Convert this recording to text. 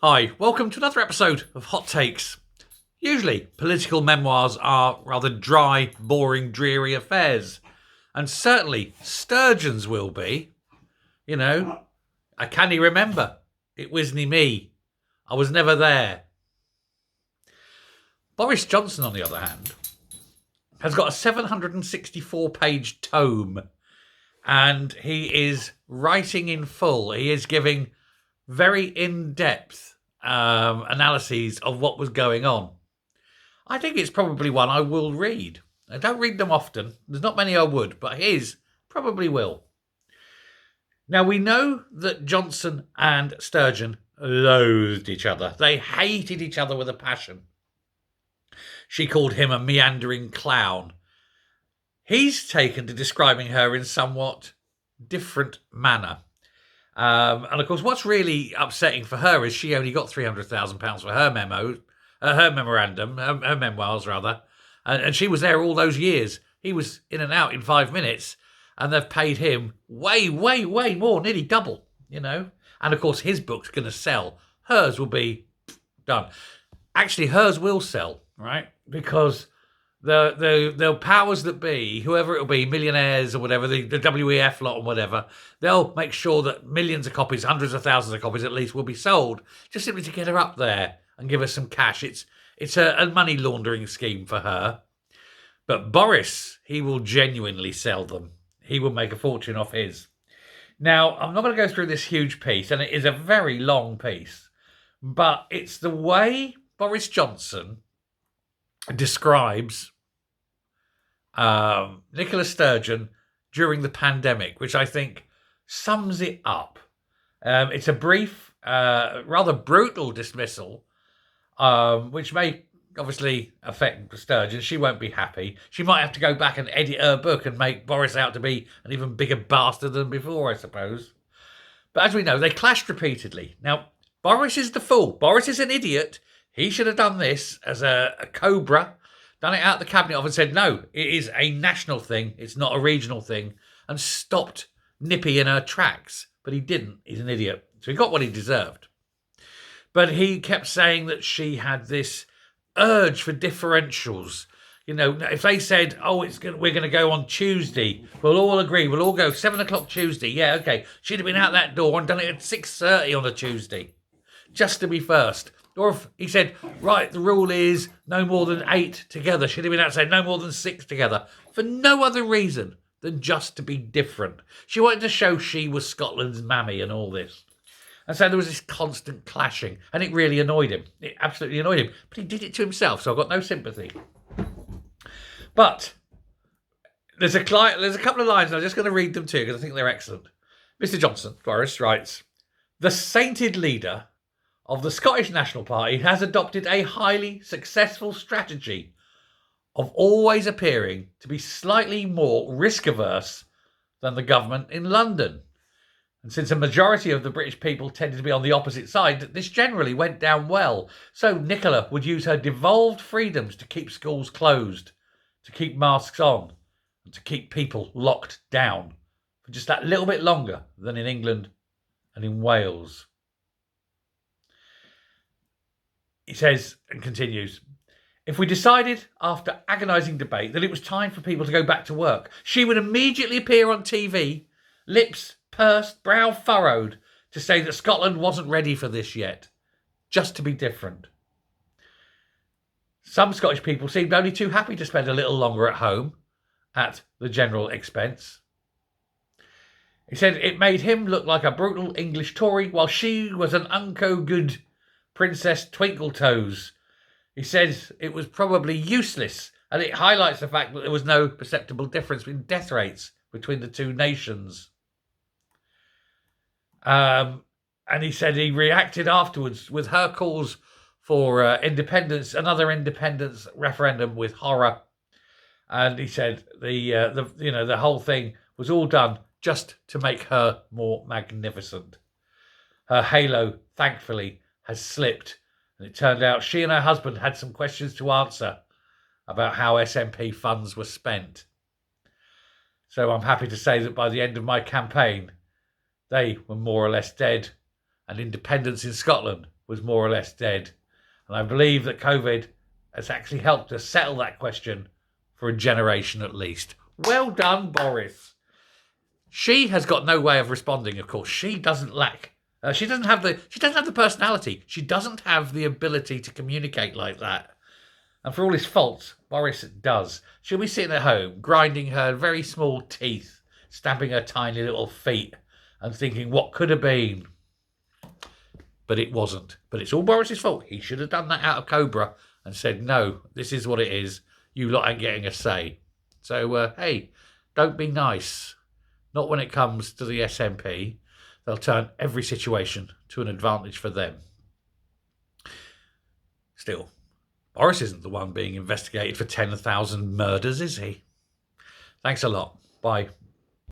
Hi, welcome to another episode of Hot Takes. Usually, political memoirs are rather dry, boring, dreary affairs. And certainly, Sturgeon's will be. You know, I can't remember. It wasn't me. I was never there. Boris Johnson, on the other hand, has got a 764-page tome. And he is writing in full. He is giving very in-depth analyses of what was going on. I think it's probably one I will read. I don't read them often. There's not many I would, but his probably will. Now, we know that Johnson and Sturgeon loathed each other. They hated each other with a passion. She called him a meandering clown. He's taken to describing her in somewhat different manner. And of course, what's really upsetting for her is she only got £300,000 for her memorandum, her memoirs rather, and she was there all those years. He was in and out in 5 minutes, and they've paid him way, way, way more, nearly double, And of course, his book's going to sell. Hers will be done. Actually, hers will sell, right? Because the powers that be, whoever it'll be, millionaires or whatever, the WEF lot or whatever, they'll make sure that millions of copies, hundreds of thousands of copies at least, will be sold just simply to get her up there and give her some cash. It's a money laundering scheme for her. But Boris, he will genuinely sell them. He will make a fortune off his. Now, I'm not going to go through this huge piece, and it is a very long piece, but it's the way Boris Johnson describes Nicola Sturgeon during the pandemic, which I think sums it up. It's a brief, rather brutal dismissal, which may obviously affect Sturgeon. She won't be happy. She might have to go back and edit her book and make Boris out to be an even bigger bastard than before, I suppose. But as we know, they clashed repeatedly. Now, Boris is the fool. Boris is an idiot. He should have done this as a cobra, done it out the Cabinet Office and said, no, it is a national thing, it's not a regional thing, and stopped Nippy in her tracks. But he didn't. He's an idiot. So he got what he deserved. But he kept saying that she had this urge for differentials. If they said, we're going to go on Tuesday, we'll all agree, we'll all go 7 o'clock Tuesday. Yeah, okay. She'd have been out that door and done it at 6:30 on a Tuesday, just to be first. Or if he said, right, the rule is no more than 8 together. She'd have been out saying no more than 6 together. For no other reason than just to be different. She wanted to show she was Scotland's mammy and all this. And so there was this constant clashing. And it really annoyed him. It absolutely annoyed him. But he did it to himself, so I've got no sympathy. But there's a couple of lines, and I'm just going to read them too, because I think they're excellent. Mr. Johnson, Boris, writes, "The sainted leader of the Scottish National Party has adopted a highly successful strategy of always appearing to be slightly more risk-averse than the government in London. And since a majority of the British people tended to be on the opposite side, this generally went down well. So Nicola would use her devolved freedoms to keep schools closed, to keep masks on, and to keep people locked down for just that little bit longer than in England and in Wales." He says and continues, "If we decided after agonising debate that it was time for people to go back to work, she would immediately appear on TV, lips pursed, brow furrowed, to say that Scotland wasn't ready for this yet, just to be different. Some Scottish people seemed only too happy to spend a little longer at home at the general expense." He said it made him look like a brutal English Tory, while she was an unco good Princess Twinkletoes. He says it was probably useless, and it highlights the fact that there was no perceptible difference in death rates between the two nations. And he said he reacted afterwards with her calls for independence, another independence referendum, with horror. And he said the whole thing was all done just to make her more magnificent. Her halo, thankfully, has slipped, and it turned out she and her husband had some questions to answer about how SNP funds were spent. So I'm happy to say that by the end of my campaign, they were more or less dead, and independence in Scotland was more or less dead. And I believe that COVID has actually helped us settle that question for a generation at least. Well done, Boris. She has got no way of responding, of course. She doesn't lack. She doesn't have the personality. She doesn't have the ability to communicate like that. And for all his faults, Boris does. She'll be sitting at home, grinding her very small teeth, stamping her tiny little feet, and thinking, what could have been? But it wasn't. But it's all Boris's fault. He should have done that out of Cobra and said, no, this is what it is. You lot ain't getting a say. So, hey, don't be nice. Not when it comes to the SNP. They'll turn every situation to an advantage for them. Still, Boris isn't the one being investigated for 10,000 murders, is he? Thanks a lot. Bye.